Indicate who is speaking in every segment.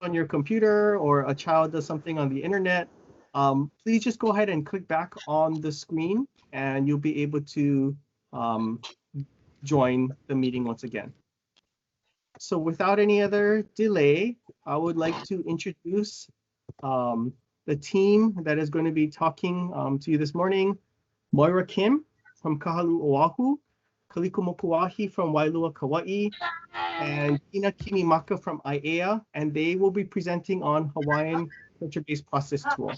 Speaker 1: on your computer or a child does something on the internet, please just go ahead and click back on the screen and you'll be able to join the meeting once again. So without any other delay, I would like to introduce the team that is going to be talking to you this morning. Moyra Kim from Kahalu, Oahu, Kaliko Mokuahi from Wailua, Kauai, and Kinimaka from ʻāina, and they will be presenting on Hawaiian culture-based process tool.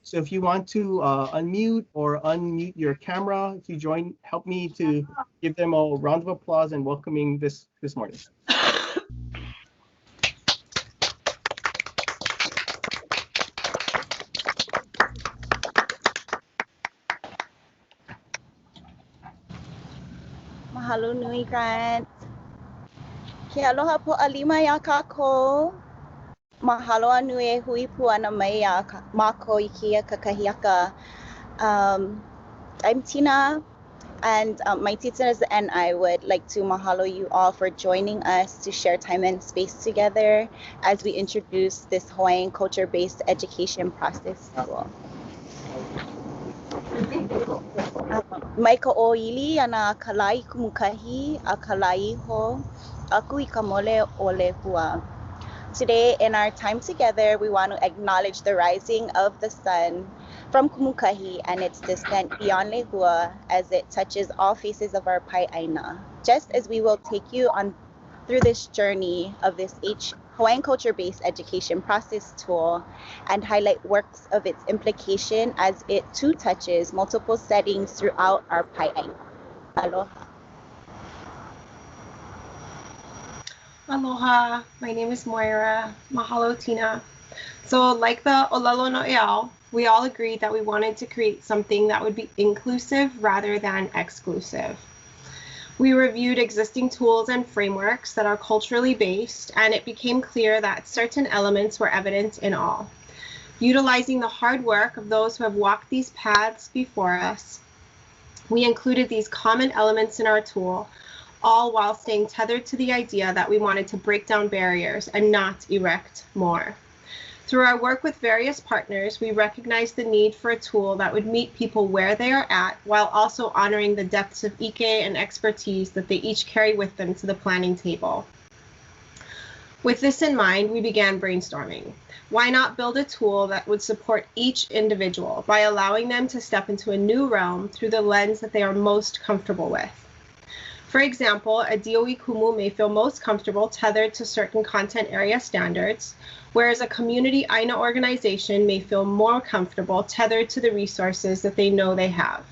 Speaker 1: So if you want to unmute or unmute your camera, if you join, help me to give them a round of applause and welcoming this morning.
Speaker 2: Mahalo nui, Grant. Ke aloha po alima ya kako. Mahalo anui e hui puana mai ya mako I kia kakahiaka. I'm Tina, and my teachers and I would like to mahalo you all for joining us to share time and space together as we introduce this Hawaiian culture-based education process tool. Mai ka ʻōili ana kalai kumukahi a kalai ho aku I ka mole ole hua. Today in our time together, we want to acknowledge the rising of the sun from Kumukahi and its descent beyond Lehua as it touches all faces of our Aina. Just as we will take you on through this journey of this Hawaiian culture-based education process tool and highlight works of its implication as it too touches multiple settings throughout our Aina. Aloha.
Speaker 3: Aloha, my name is Moyra. Mahalo, Tina. So like the Olelo no Eau, we all agreed that we wanted to create something that would be inclusive rather than exclusive. We reviewed existing tools and frameworks that are culturally based, and it became clear that certain elements were evident in all. Utilizing the hard work of those who have walked these paths before us, we included these common elements in our tool, all while staying tethered to the idea that we wanted to break down barriers and not erect more. Through our work with various partners, we recognized the need for a tool that would meet people where they are at while also honoring the depths of ike and expertise that they each carry with them to the planning table. With this in mind, we began brainstorming. Why not build a tool that would support each individual by allowing them to step into a new realm through the lens that they are most comfortable with? For example, a DOE kumu may feel most comfortable tethered to certain content area standards, whereas a community Aina organization may feel more comfortable tethered to the resources that they know they have.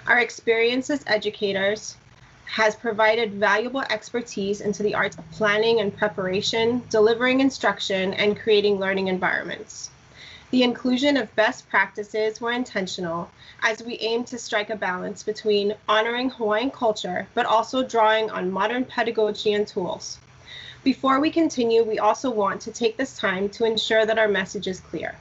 Speaker 3: Our experience as educators has provided valuable expertise into the arts of planning and preparation, delivering instruction, and creating learning environments. The inclusion of best practices were intentional as we aim to strike a balance between honoring Hawaiian culture, but also drawing on modern pedagogy and tools. Before we continue, we also want to take this time to ensure that our message is clear.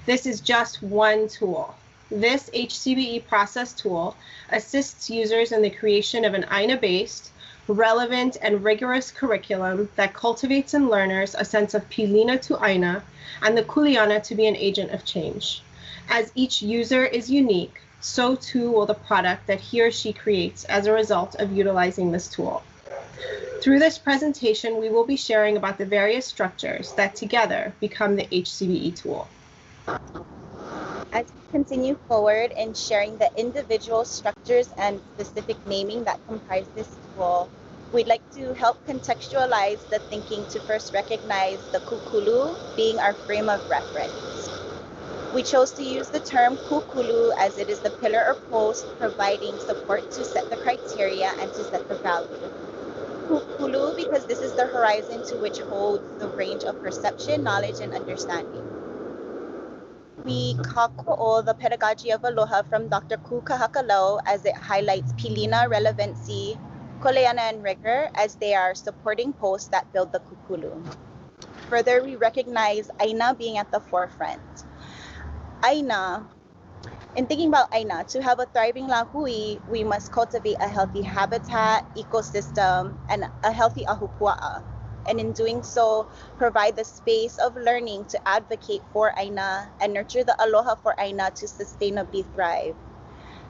Speaker 3: This is just one tool. This HCBE process tool assists users in the creation of an Aina-based, relevant, and rigorous curriculum that cultivates in learners a sense of pilina to Aina and the kuleana to be an agent of change. As each user is unique, so too will the product that he or she creates as a result of utilizing this tool. Through this presentation, we will be sharing about the various structures that together become the HCBE tool.
Speaker 2: As we continue forward in sharing the individual structures and specific naming that comprise this tool, we'd like to help contextualize the thinking to first recognize the kukulu being our frame of reference. We chose to use the term kukulu as it is the pillar or post providing support to set the criteria and to set the value. Kukulu because this is the horizon to which holds the range of perception, knowledge, and understanding. We kako'o the pedagogy of aloha from Dr. Kūkahakalao as it highlights pilina, relevancy, kuleana, and rigor as they are supporting posts that build the kukulu. Further, we recognize Aina being at the forefront. Aina, in thinking about Aina, to have a thriving lahui, we must cultivate a healthy habitat, ecosystem, and a healthy ahupua'a. and in doing so, provide the space of learning to advocate for Aina and nurture the aloha for Aina to sustainably thrive.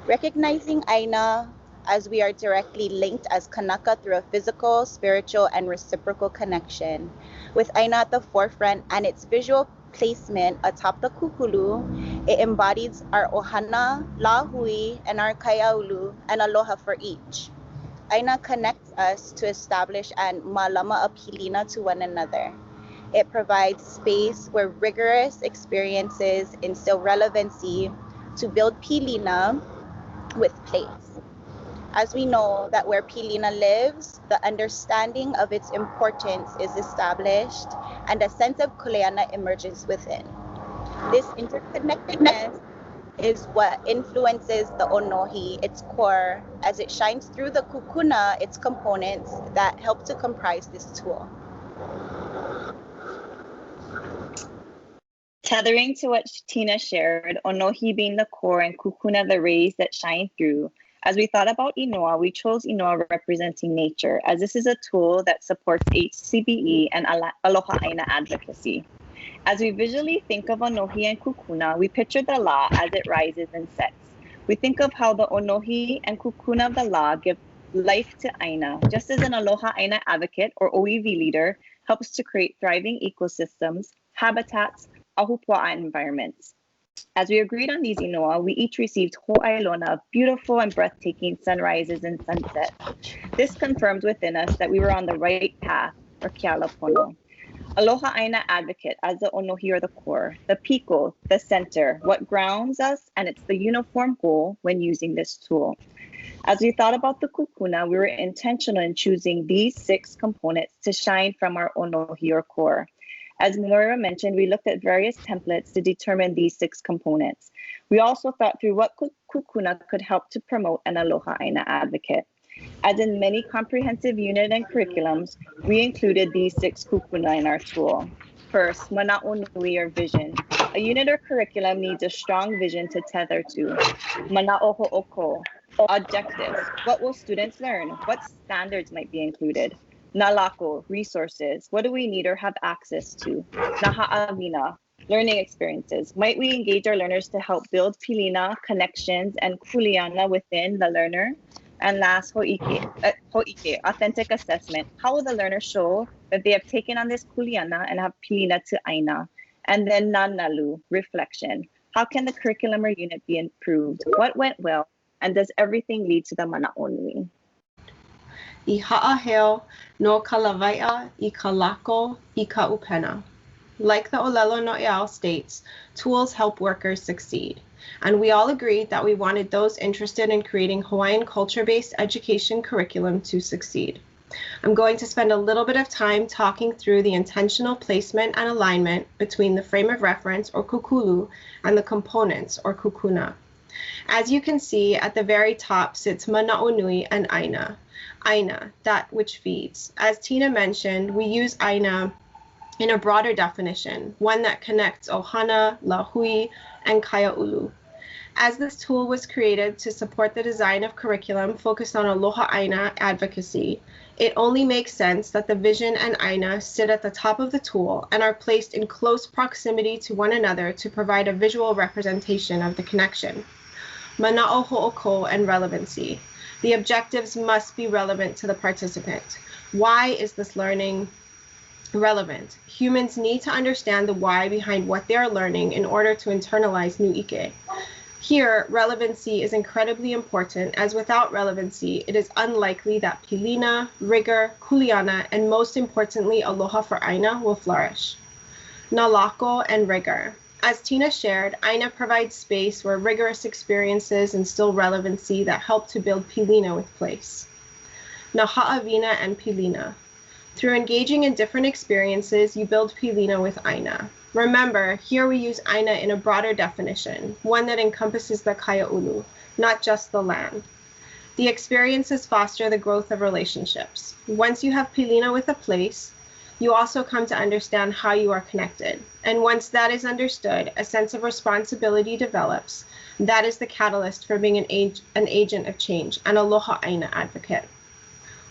Speaker 2: Recognizing Aina as we are directly linked as Kanaka through a physical, spiritual, and reciprocal connection. With Aina at the forefront and its visual placement atop the kukulu, it embodies our ohana, lahui, and our kaiaulu, and aloha for each. Aina connects us to establish and malama a pilina to one another. It provides space where rigorous experiences instill relevancy to build pilina with place. As we know that where pilina lives, the understanding of its importance is established and a sense of kuleana emerges within. This interconnectedness is what influences the onohi, its core, as it shines through the kūpuna, its components that help to comprise this tool.
Speaker 4: Tethering to what Tina shared, onohi being the core and kūpuna the rays that shine through, as we thought about inoa, we chose inoa representing nature, as this is a tool that supports HCBE and aloha aina advocacy. As we visually think of onohi and kūpuna, we picture the la as it rises and sets. We think of how the onohi and kūpuna of the la give life to Aina, just as an aloha aina advocate or OEV leader helps to create thriving ecosystems, habitats, ahupua'a environments. As we agreed on these inoa, we each received ho'ailona of beautiful and breathtaking sunrises and sunsets. This confirmed within us that we were on the right path for Kealapono. Aloha Aina advocate as the onohi or the core, the piko, the center, what grounds us, and it's the uniform goal when using this tool. As we thought about the kūpuna, we were intentional in choosing these 6 components to shine from our onohi or core. As Moyra mentioned, we looked at various templates to determine these 6 components. We also thought through what kūpuna could help to promote an aloha aina advocate. As in many comprehensive unit and curriculums, we included these 6 kūpuna in our tool. First, manaonui or vision. A unit or curriculum needs a strong vision to tether to. Manaoho'oko, objectives. What will students learn? What standards might be included? Na lako, resources. What do we need or have access to? Na ha'awina, learning experiences. Might we engage our learners to help build pilina, connections, and kuleana within the learner? And last, ho'ike, authentic assessment. How will the learner show that they have taken on this kuleana and have pilina to Aina? And then nanalu, reflection. How can the curriculum or unit be improved? What went well? And does everything lead to the manaonui?
Speaker 3: I haʻaheo no ka lawaiʻa, I ka lako, I ka ʻupena. Like the Olelo No'eau states, tools help workers succeed. And we all agreed that we wanted those interested in creating Hawaiian culture-based education curriculum to succeed. I'm going to spend a little bit of time talking through the intentional placement and alignment between the frame of reference, or kukulu, and the components, or kūpuna. As you can see, at the very top sits manaonui and Aina. Aina, that which feeds. As Tina mentioned, we use Aina in a broader definition, one that connects ohana, lahui, and kaiaulu. As this tool was created to support the design of curriculum focused on aloha aina advocacy, it only makes sense that the vision and Aina sit at the top of the tool and are placed in close proximity to one another to provide a visual representation of the connection. Mana'o ho'oko and relevancy. The objectives must be relevant to the participant. Why is this learning relevant? Humans need to understand the why behind what they are learning in order to internalize new ike. Here, relevancy is incredibly important, as without relevancy, it is unlikely that pilina, rigor, kuleana, and most importantly, aloha for Aina will flourish. Na lako and rigor. As Tina shared, Aina provides space where rigorous experiences instill relevancy that help to build pilina with place. Na ha'awina and pilina. Through engaging in different experiences, you build pilina with Aina. Remember, here we use Aina in a broader definition, one that encompasses the kaiaulu, not just the land. The experiences foster the growth of relationships. Once you have pilina with a place, you also come to understand how you are connected. And once that is understood, a sense of responsibility develops. That is the catalyst for being an agent of change, an aloha aina advocate.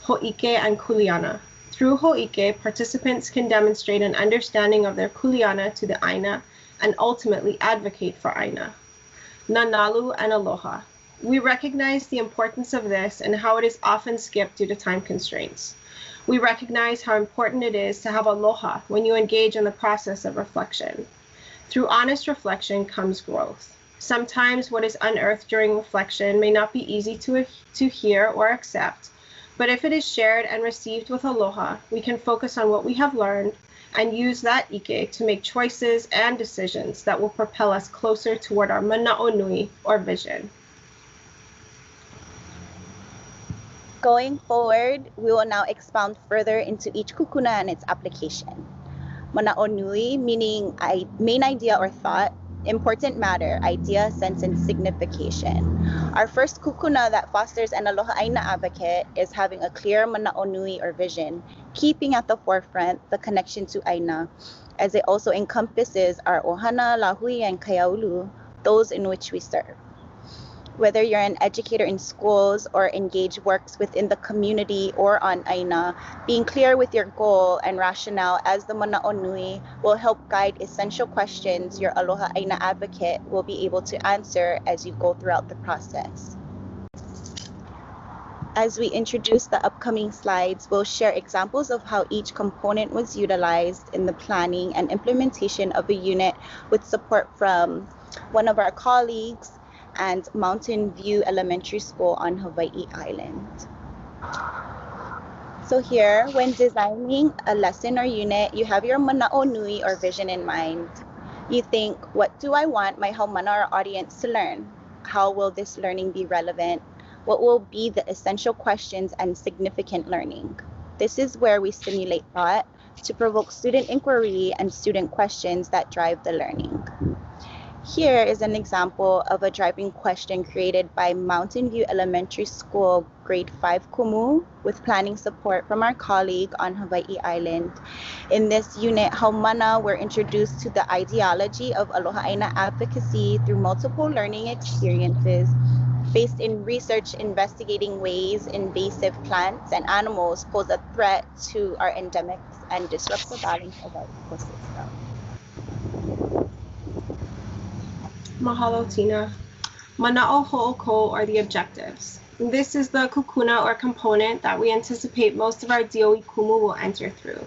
Speaker 3: Ho'ike and kuleana. Through Ho'ike, participants can demonstrate an understanding of their kuleana to the Aina and ultimately advocate for Aina. Nanalu and aloha. We recognize the importance of this and how it is often skipped due to time constraints. We recognize how important it is to have aloha when you engage in the process of reflection. Through honest reflection comes growth. Sometimes what is unearthed during reflection may not be easy to hear or accept, but if it is shared and received with aloha, we can focus on what we have learned and use that ike to make choices and decisions that will propel us closer toward our manaonui or vision.
Speaker 2: Going forward, we will now expound further into each kūpuna and its application. Manaonui, meaning main idea or thought, important matter, idea, sense, and signification. Our first kūpuna that fosters an aloha aina advocate is having a clear manaonui or vision, keeping at the forefront the connection to Aina, as it also encompasses our ohana, lahui, and kaiaulu, those in which we serve. Whether you're an educator in schools or engage works within the community or on Aina, being clear with your goal and rationale as the manaonui will help guide essential questions your aloha Aina advocate will be able to answer as you go throughout the process. As we introduce the upcoming slides, we'll share examples of how each component was utilized in the planning and implementation of a unit with support from one of our colleagues and Mountain View Elementary School on Hawaii Island. So here, when designing a lesson or unit, you have your manaonui or vision in mind. You think, what do I want my haumana or audience to learn? How will this learning be relevant? What will be the essential questions and significant learning? This is where we stimulate thought to provoke student inquiry and student questions that drive the learning. Here is an example of a driving question created by Mountain View Elementary School Grade 5 Kumu with planning support from our colleague on Hawaii Island. In this unit, haumana were introduced to the ideology of aloha aina advocacy through multiple learning experiences based in research investigating ways invasive plants and animals pose a threat to our endemics and disrupt the balance of our ecosystem.
Speaker 3: Mahalo, Tina. Mana'o ho'oko are the objectives. This is the kūpuna or component that we anticipate most of our DOE kumu will enter through.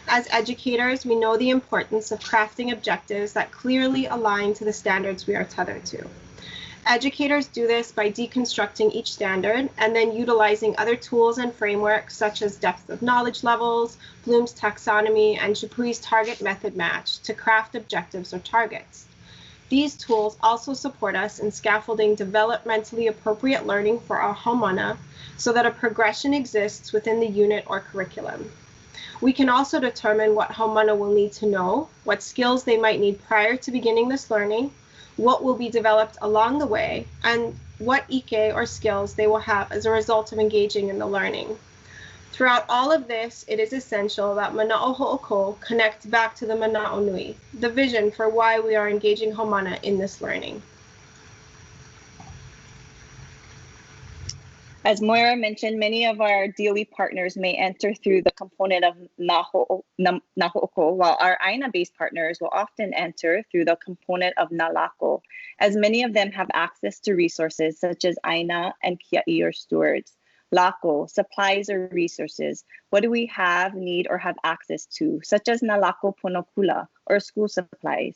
Speaker 3: As educators, we know the importance of crafting objectives that clearly align to the standards we are tethered to. Educators do this by deconstructing each standard and then utilizing other tools and frameworks such as depth of knowledge levels, Bloom's taxonomy, and Chapuis's target method match to craft objectives or targets. These tools also support us in scaffolding developmentally appropriate learning for our haumana so that a progression exists within the unit or curriculum. We can also determine what haumana will need to know, what skills they might need prior to beginning this learning, what will be developed along the way, and what ike or skills they will have as a result of engaging in the learning. Throughout all of this, it is essential that mana'o ho'oko connect back to the manaonui, the vision for why we are engaging haumana in this learning.
Speaker 4: As Moyra mentioned, many of our DOE partners may enter through the component of naho'oko, while our Aina-based partners will often enter through the component of lako, as many of them have access to resources such as Aina and Kia'i or stewards. Lako, supplies or resources. What do we have, need, or have access to, such as lako ponokula, or school supplies?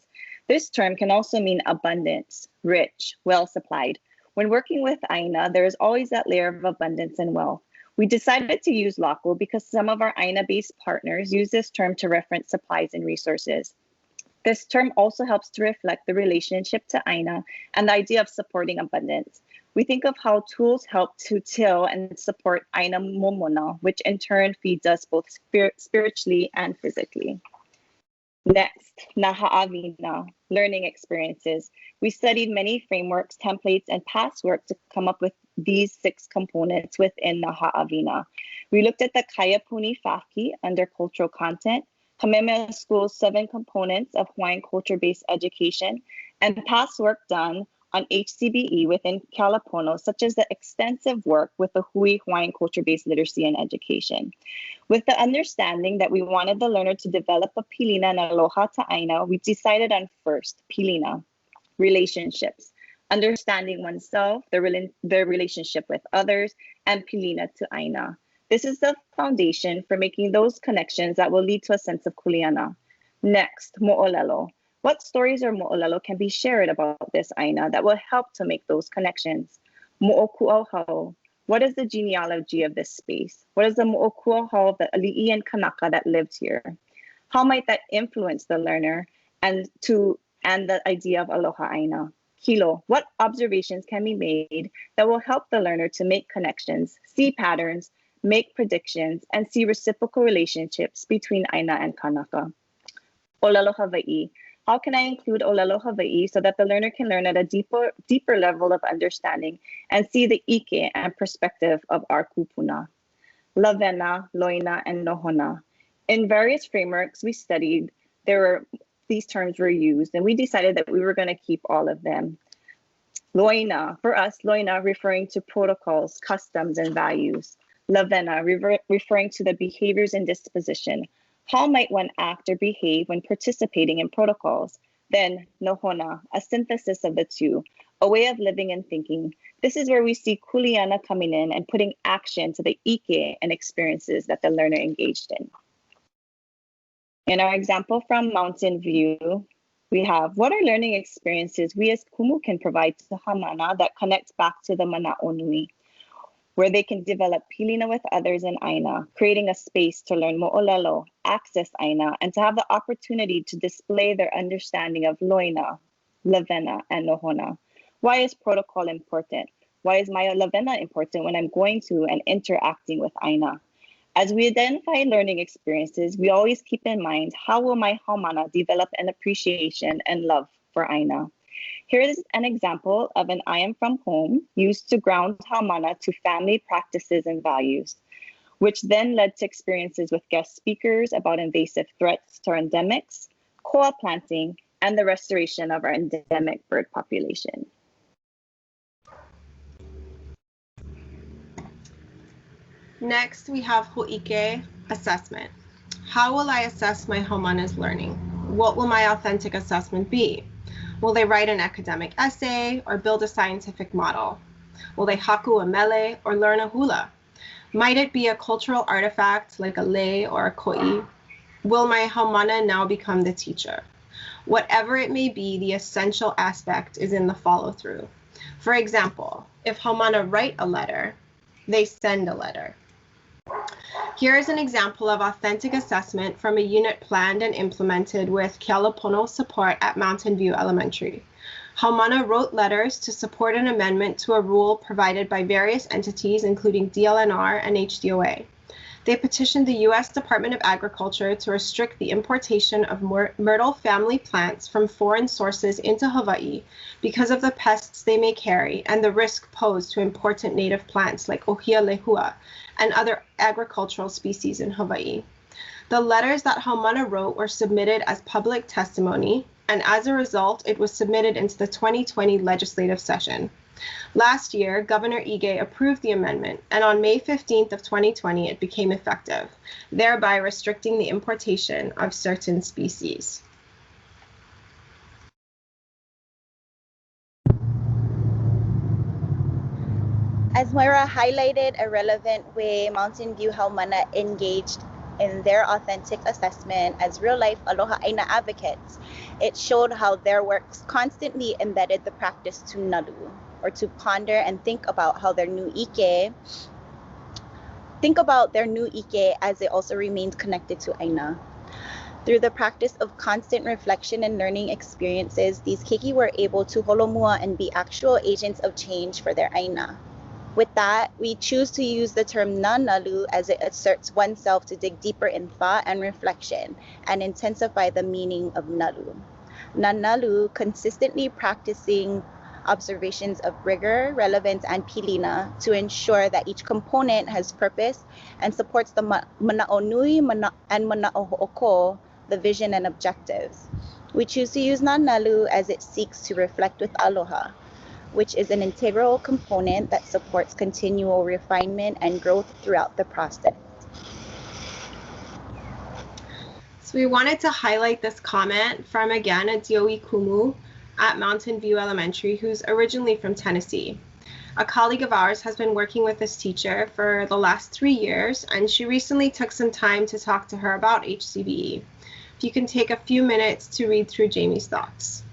Speaker 4: This term can also mean abundance, rich, well-supplied. When working with Aina, there is always that layer of abundance and wealth. We decided to use lako because some of our Aina-based partners use this term to reference supplies and resources. This term also helps to reflect the relationship to Aina and the idea of supporting abundance. We think of how tools help to till and support Aina momona, which in turn feeds us both spiritually and physically. Next, naha'awina, learning experiences. We studied many frameworks, templates, and past work to come up with these 6 components within naha'awina. We looked at the Kaiapuni Faki under cultural content, Kamehameha School's 7 components of Hawaiian culture-based education, and past work done on HCBE within Kealapono, such as the extensive work with the Hawaiian culture-based literacy and education. With the understanding that we wanted the learner to develop a pilina and aloha to ʻāina, we decided on first, pilina, relationships, understanding oneself, their relationship with others, and pilina to ʻāina. This is the foundation for making those connections that will lead to a sense of kuleana. Next, mo'olelo. What stories or mo'olelo can be shared about this ʻāina that will help to make those connections? Mo'okuʻauhau. What is the genealogy of this space? What is the mo'okuʻauhau of the ali'i and kanaka that lived here? How might that influence the learner and the idea of aloha ʻāina? Kilo. What observations can be made that will help the learner to make connections, see patterns, make predictions, and see reciprocal relationships between ʻāina and kanaka? Olelo Hawaii. How can I include Olelo Hawaii so that the learner can learn at a deeper level of understanding and see the ike and perspective of our Kūpuna? Lawena, loina, and nohona. In various frameworks we studied, these terms were used, and we decided that we were going to keep all of them. Loina, for us, loina referring to protocols, customs, and values. Lawena, referring to the behaviors and disposition. How might one act or behave when participating in protocols? Then nohona, a synthesis of the two, a way of living and thinking. This is where we see kuleana coming in and putting action to the ike and experiences that the learner engaged in. In our example from Mountain View, we have what are learning experiences we as kumu can provide to Hamana that connects back to the manaonui, where they can develop pilina with others in ʻāina, creating a space to learn mo'olelo, access ʻāina, and to have the opportunity to display their understanding of loina, lawena, and nohona. Why is protocol important? Why is my lawena important when I'm going to and interacting with ʻāina? As we identify learning experiences, we always keep in mind, how will my haumana develop an appreciation and love for ʻāina? Here is an example of an I am from home used to ground haumana to family practices and values, which then led to experiences with guest speakers about invasive threats to our endemics, koa planting, and the restoration of our endemic bird population.
Speaker 3: Next, we have Ho'ike assessment. How will I assess my haumana's learning? What will my authentic assessment be? Will they write an academic essay or build a scientific model? Will they haku a mele or learn a hula? Might it be a cultural artifact like a lei or a ko'i? Will my haumana now become the teacher? Whatever it may be, the essential aspect is in the follow-through. For example, if haumana write a letter, they send a letter. Here is an example of authentic assessment from a unit planned and implemented with Kealapono support at Mountain View Elementary. Haumana wrote letters to support an amendment to a rule provided by various entities, including DLNR and HDOA. They petitioned the U.S. Department of Agriculture to restrict the importation of myrtle family plants from foreign sources into Hawaii because of the pests they may carry and the risk posed to important native plants like ohia lehua and other agricultural species in Hawaii. The letters that haumana wrote were submitted as public testimony, and as a result, it was submitted into the 2020 legislative session. Last year, Governor Ige approved the amendment, and on May 15th of 2020, it became effective, thereby restricting the importation of certain species.
Speaker 2: As Moyra highlighted a relevant way Mountain View haumana engaged in their authentic assessment as real-life aloha ʻāina advocates, it showed how their works constantly embedded the practice to nalu, or to ponder and think about how their new ike, as it also remains connected to ʻāina. Through the practice of constant reflection and learning experiences, these keiki were able to holomua and be actual agents of change for their ʻāina. With that, we choose to use the term na nalu as it asserts oneself to dig deeper in thought and reflection and intensify the meaning of nalu. Na nalu, consistently practicing observations of rigor, relevance, and pilina to ensure that each component has purpose and supports the manaonui and manaoho'oko, the vision and objectives. We choose to use na nalu as it seeks to reflect with aloha. which is an integral component that supports continual refinement and growth throughout the process.
Speaker 3: So we wanted to highlight this comment from, again, a Dioe Kumu at Mountain View Elementary, who's originally from Tennessee. A colleague of ours has been working with this teacher for the last 3 years, and she recently took some time to talk to her about HCBE. If you can take a few minutes to read through Jamie's thoughts.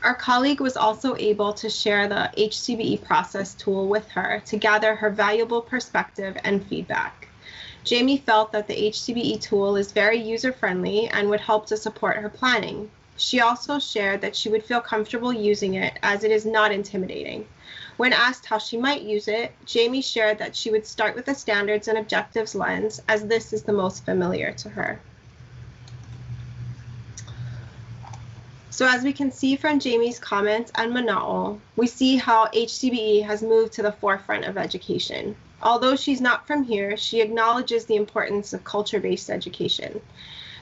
Speaker 3: Our colleague was also able to share the HCBE process tool with her to gather her valuable perspective and feedback. Jamie felt that the HCBE tool is very user-friendly and would help to support her planning. She also shared that she would feel comfortable using it as it is not intimidating. When asked how she might use it, Jamie shared that she would start with the standards and objectives lens, as this is the most familiar to her. So as we can see from Jamie's comments and Mana'o, we see how HCBE has moved to the forefront of education. Although she's not from here, she acknowledges the importance of culture-based education.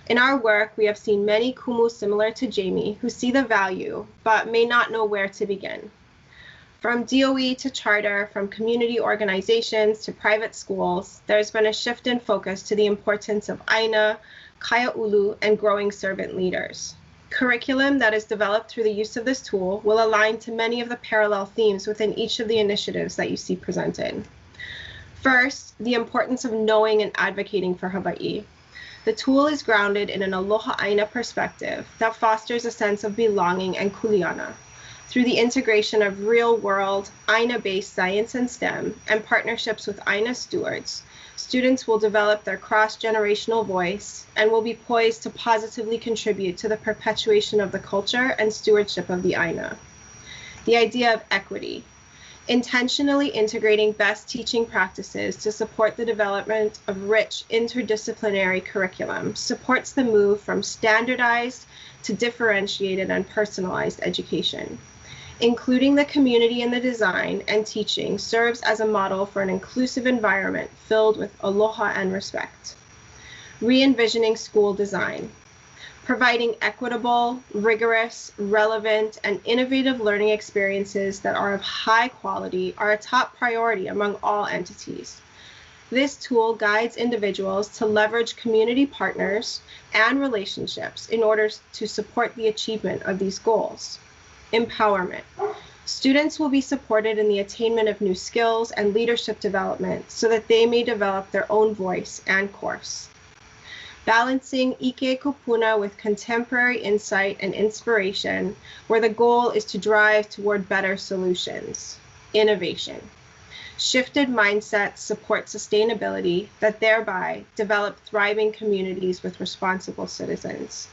Speaker 3: In our work, we have seen many kumu similar to Jamie who see the value, but may not know where to begin. From DOE to charter, from community organizations to private schools, there's been a shift in focus to the importance of ʻāina, kaiāulu, and growing servant leaders. Curriculum that is developed through the use of this tool will align to many of the parallel themes within each of the initiatives that you see presented. First, the importance of knowing and advocating for Hawaii. The tool is grounded in an aloha ʻāina perspective that fosters a sense of belonging and kuleana. Through the integration of real-world, Aina-based science and STEM and partnerships with Aina stewards, students will develop their cross-generational voice and will be poised to positively contribute to the perpetuation of the culture and stewardship of the Aina. The idea of equity, intentionally integrating best teaching practices to support the development of rich interdisciplinary curriculum, supports the move from standardized to differentiated and personalized education. Including the community in the design and teaching serves as a model for an inclusive environment filled with aloha and respect. Re-envisioning school design, providing equitable, rigorous, relevant, and innovative learning experiences that are of high quality are a top priority among all entities. This tool guides individuals to leverage community partners and relationships in order to support the achievement of these goals. Empowerment. Students will be supported in the attainment of new skills and leadership development so that they may develop their own voice and course. Balancing Ike Kūpuna with contemporary insight and inspiration, where the goal is to drive toward better solutions. Innovation. Shifted mindsets support sustainability that thereby develop thriving communities with responsible citizens.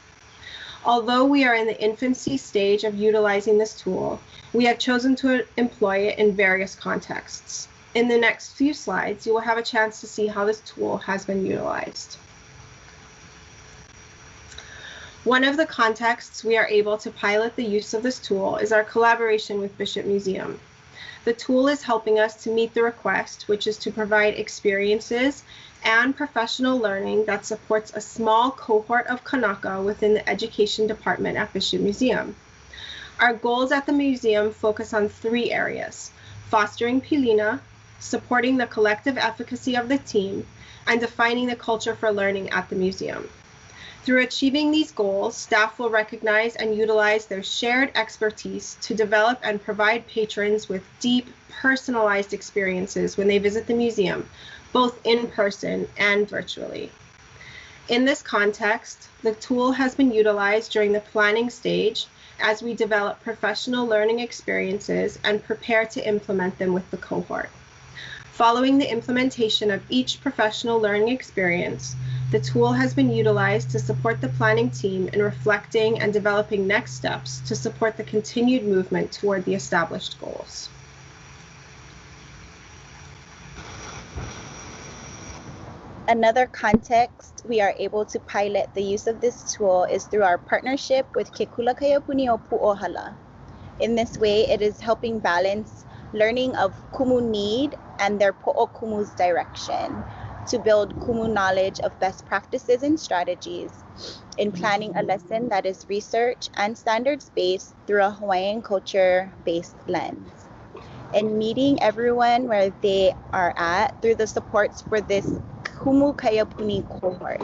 Speaker 3: Although we are in the infancy stage of utilizing this tool, we have chosen to employ it in various contexts. In the next few slides, you will have a chance to see how this tool has been utilized. One of the contexts we are able to pilot the use of this tool is our collaboration with Bishop Museum. The tool is helping us to meet the request, which is to provide experiences and professional learning that supports a small cohort of Kanaka within the education department at Bishop Museum. Our goals at the museum focus on 3 areas: fostering pilina, supporting the collective efficacy of the team, and defining the culture for learning at the museum. Through achieving these goals, staff will recognize and utilize their shared expertise to develop and provide patrons with deep, personalized experiences when they visit the museum, both in person and virtually. In this context, the tool has been utilized during the planning stage as we develop professional learning experiences and prepare to implement them with the cohort. Following the implementation of each professional learning experience, the tool has been utilized to support the planning team in reflecting and developing next steps to support the continued movement toward the established goals.
Speaker 2: Another context we are able to pilot the use of this tool is through our partnership with Ke Kula Kaiapuni o Pu'ohala. In this way, it is helping balance learning of kumu need and their po'okumu's direction to build kumu knowledge of best practices and strategies in planning a lesson that is research and standards-based through a Hawaiian culture-based lens. And meeting everyone where they are at through the supports for this Kumu Kaiapuni cohort.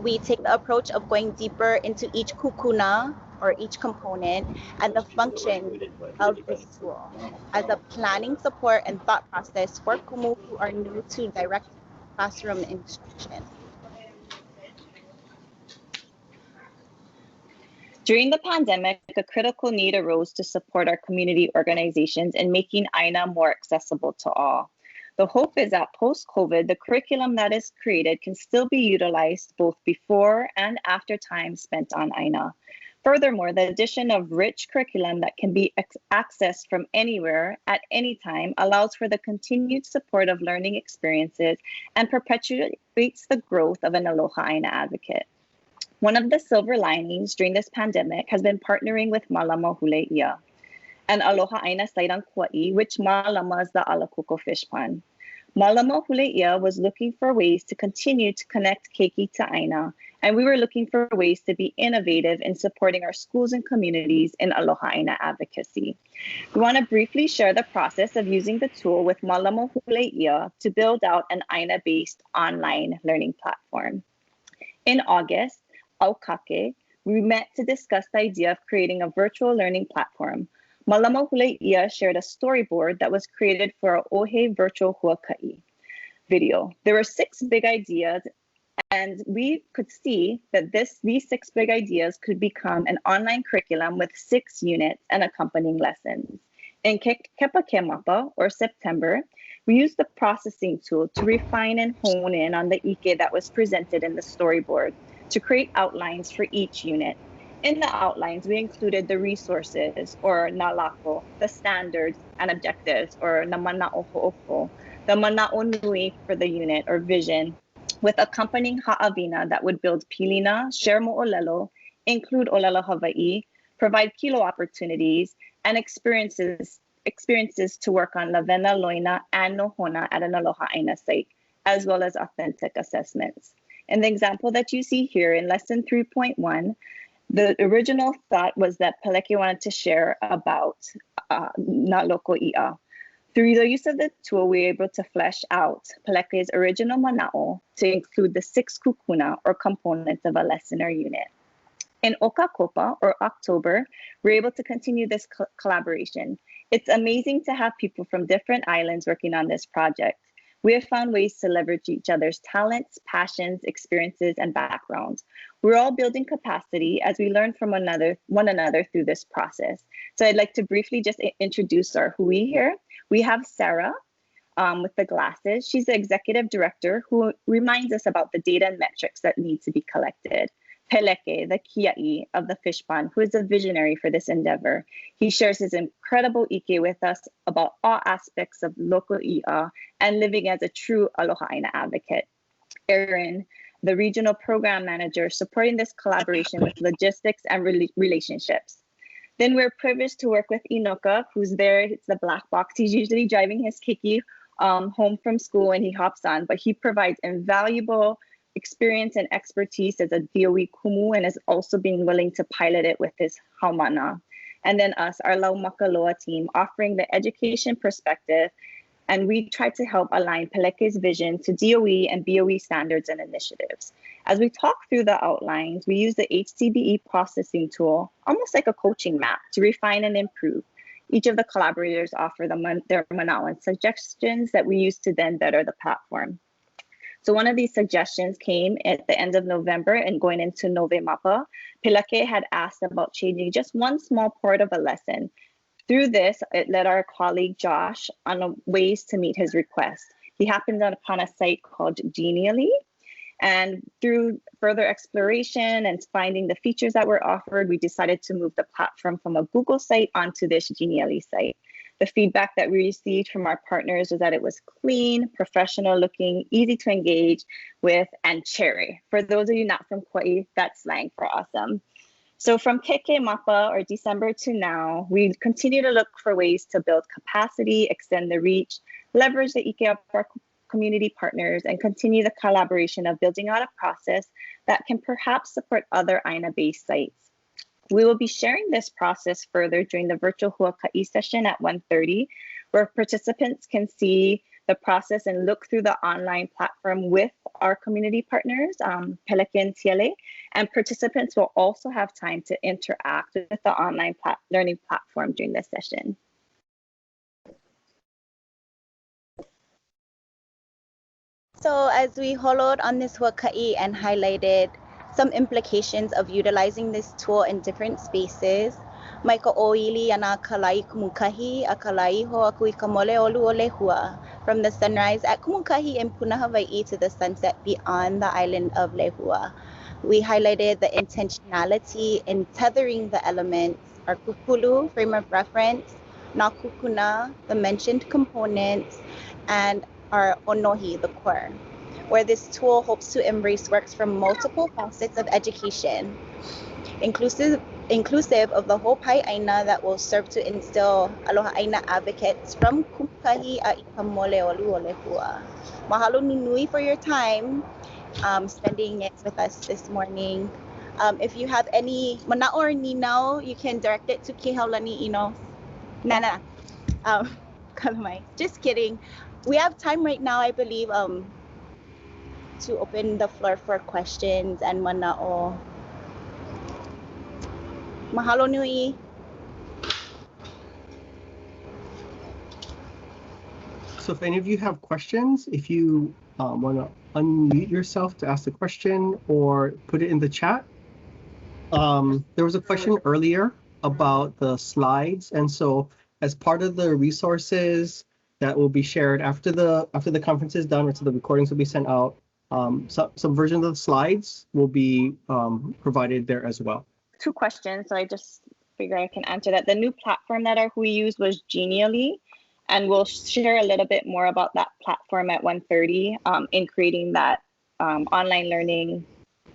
Speaker 2: We take the approach of going deeper into each kukuna or each component and the function of this tool as a planning support and thought process for kumu who are new to direct classroom instruction.
Speaker 4: During the pandemic, a critical need arose to support our community organizations in making Aina more accessible to all. The hope is that post-COVID, the curriculum that is created can still be utilized both before and after time spent on Aina. Furthermore, the addition of rich curriculum that can be accessed from anywhere at any time allows for the continued support of learning experiences and perpetuates the growth of an Aloha Aina advocate. One of the silver linings during this pandemic has been partnering with Malama Huleia, an Aloha Aina site on Kauai, which Malama is the alakoko fish pond. Malama Huleia was looking for ways to continue to connect keiki to Aina, and we were looking for ways to be innovative in supporting our schools and communities in Aloha Aina advocacy. We want to briefly share the process of using the tool with Malama Huleia to build out an Aina-based online learning platform. In August, Aukake, we met to discuss the idea of creating a virtual learning platform. Malama Huleia shared a storyboard that was created for our Ohe virtual huaka'i video. There were 6 big ideas, and we could see that these 6 big ideas could become an online curriculum with 6 units and accompanying lessons. In Kepakemapa, or September, we used the processing tool to refine and hone in on the ike that was presented in the storyboard to create outlines for each unit. In the outlines, we included the resources, or na lako, the standards and objectives, or na manaoho'ofo, the manaonui for the unit or vision, with accompanying ha'awina that would build pilina, share mo'olelo, include olelo Hawaii, provide kilo opportunities, and experiences to work on lavena, loina, and nohona at an Aloha Aina site, as well as authentic assessments. In the example that you see here in lesson 3.1, the original thought was that Peleke wanted to share about na loko i'a. Through the use of the tool, we were able to flesh out Peleke's original mana'o to include the 6 kukuna or components of a lesson or unit. In Okakopa, or October, we're able to continue this collaboration. It's amazing to have people from different islands working on this project. We have found ways to leverage each other's talents, passions, experiences, and backgrounds. We're all building capacity as we learn from one another through this process. So I'd like to briefly just introduce our hui here. We have Sarah with the glasses. She's the executive director who reminds us about the data and metrics that need to be collected. Peleke, the kia'i of the fish pond, who is a visionary for this endeavor. He shares his incredible ike with us about all aspects of local i'a and living as a true Aloha Aina advocate. Erin, the regional program manager, supporting this collaboration with logistics and relationships. Then we're privileged to work with Inoka, who's there. It's the black box. He's usually driving his keiki home from school and he hops on, but he provides invaluable experience and expertise as a DOE kumu and is also being willing to pilot it with his haumana. And then us, our Lau Makaloa team, offering the education perspective, and we try to help align Peleke's vision to DOE and BOE standards and initiatives. As we talk through the outlines, we use the HCBE processing tool, almost like a coaching map, to refine and improve. Each of the collaborators offer their manao and suggestions that we use to then better the platform. So one of these suggestions came at the end of November and going into Novemapa. Peleke had asked about changing just one small part of a lesson. Through this, it led our colleague Josh on ways to meet his request. He happened upon a site called Genially, and through further exploration and finding the features that were offered, we decided to move the platform from a Google site onto this Genially site. The feedback that we received from our partners was that it was clean, professional looking, easy to engage with, and cherry. For those of you not from Kauai, that's slang for awesome. So from Keke Mapa or December to now, we continue to look for ways to build capacity, extend the reach, leverage the ike of our community partners, and continue the collaboration of building out a process that can perhaps support other Aina-based sites. We will be sharing this process further during the virtual Huaka'i session at 1:30, where participants can see the process and look through the online platform with our community partners, Pelican TLA, and participants will also have time to interact with the online learning platform during this session.
Speaker 2: So as we hollowed on this Huaka'i and highlighted some implications of utilizing this tool in different spaces, mai ka oili ana kalai kumukahi a kalai ho aku I ka mole olu o Lehua, from the sunrise at Kumukahi in Puna, Hawaii to the sunset beyond the island of Lehua. We highlighted the intentionality in tethering the elements, our kukulu, frame of reference, na kūpuna, the mentioned components, and our onohi, the core, where this tool hopes to embrace works from multiple facets of education, inclusive of the whole pai Aina that will serve to instill aloha Aina advocates from Kumukahi a I ka mole olu o Lehua. Mahalo nui for your time spending it with us this morning. If you have any manao or ninao, you can direct it to Kehaulani Ino. Nana. Kalamai. Just kidding. We have time right now, I believe, to open the floor for questions and manao. Mahalo nui.
Speaker 1: So if any of you have questions, if you want to unmute yourself to ask the question or put it in the chat. There was a question earlier about the slides, and so as part of the resources that will be shared after the conference is done, or so the recordings will be sent out, some version of the slides will be provided there as well.
Speaker 4: 2 questions, so I just figure I can answer that. The new platform that we used was Genially, and we'll share a little bit more about that platform at 1:30 in creating that online learning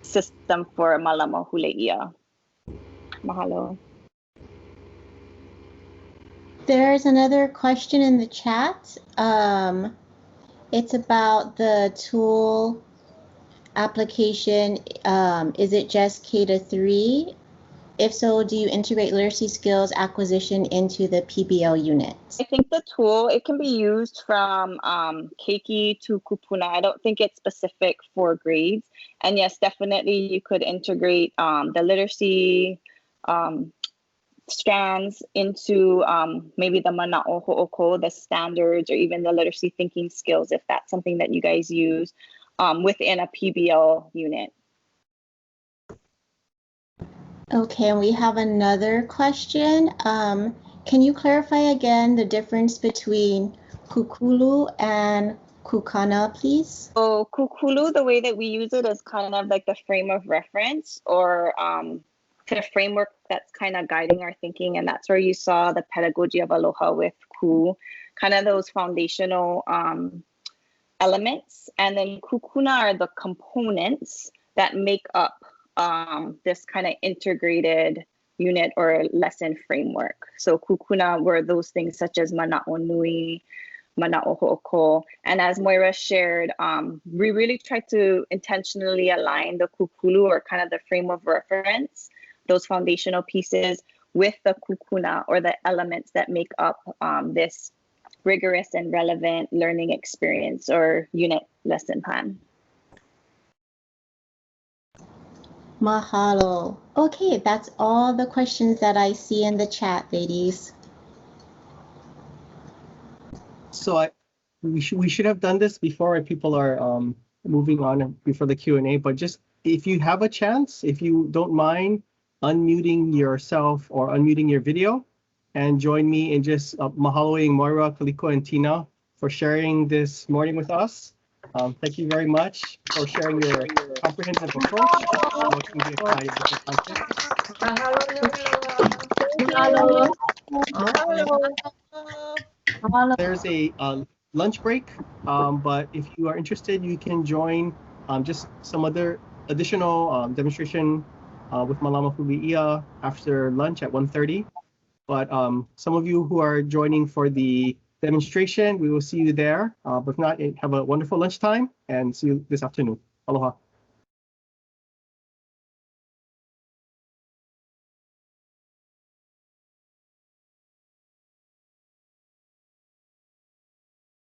Speaker 4: system for Malama Huleia. Mahalo.
Speaker 5: There's another question in the chat. It's about the tool application. Is it just K-3? If so, do you integrate literacy skills acquisition into the PBL unit?
Speaker 4: I think the tool, it can be used from Keiki to Kūpuna. I don't think it's specific for grades. And yes, definitely you could integrate the literacy strands into maybe the mana'o ho'oko, the standards, or even the literacy thinking skills, if that's something that you guys use within a PBL unit.
Speaker 5: Okay, and we have another question. Can you clarify again the difference between kukulu and kukana, please?
Speaker 4: So kukulu, the way that we use it is kind of like the frame of reference, or the framework that's kind of guiding our thinking, and that's where you saw the pedagogy of aloha with ku, kind of those foundational elements. And then kukuna are the components that make up this kind of integrated unit or lesson framework. So kukuna were those things such as manaonui, mana'o ho'oko. And as Moyra shared, we really tried to intentionally align the kukulu, or kind of the frame of reference, those foundational pieces, with the kukuna, or the elements that make up this rigorous and relevant learning experience or unit lesson plan.
Speaker 5: Mahalo. Okay, that's all the questions that I see in the chat, ladies.
Speaker 1: So we should have done this before people are moving on before the Q&A, but just if you have a chance, if you don't mind unmuting yourself or unmuting your video, and join me in just mahaloing Moyra, Kaliko, and Tina for sharing this morning with us. Thank you very much for sharing your comprehensive approach. There's a lunch break, but if you are interested, you can join just some other additional demonstration with Malama Huleia after lunch at 1:30. But some of you who are joining for the demonstration, we will see you there. But if not, have a wonderful lunchtime and see you this afternoon. Aloha.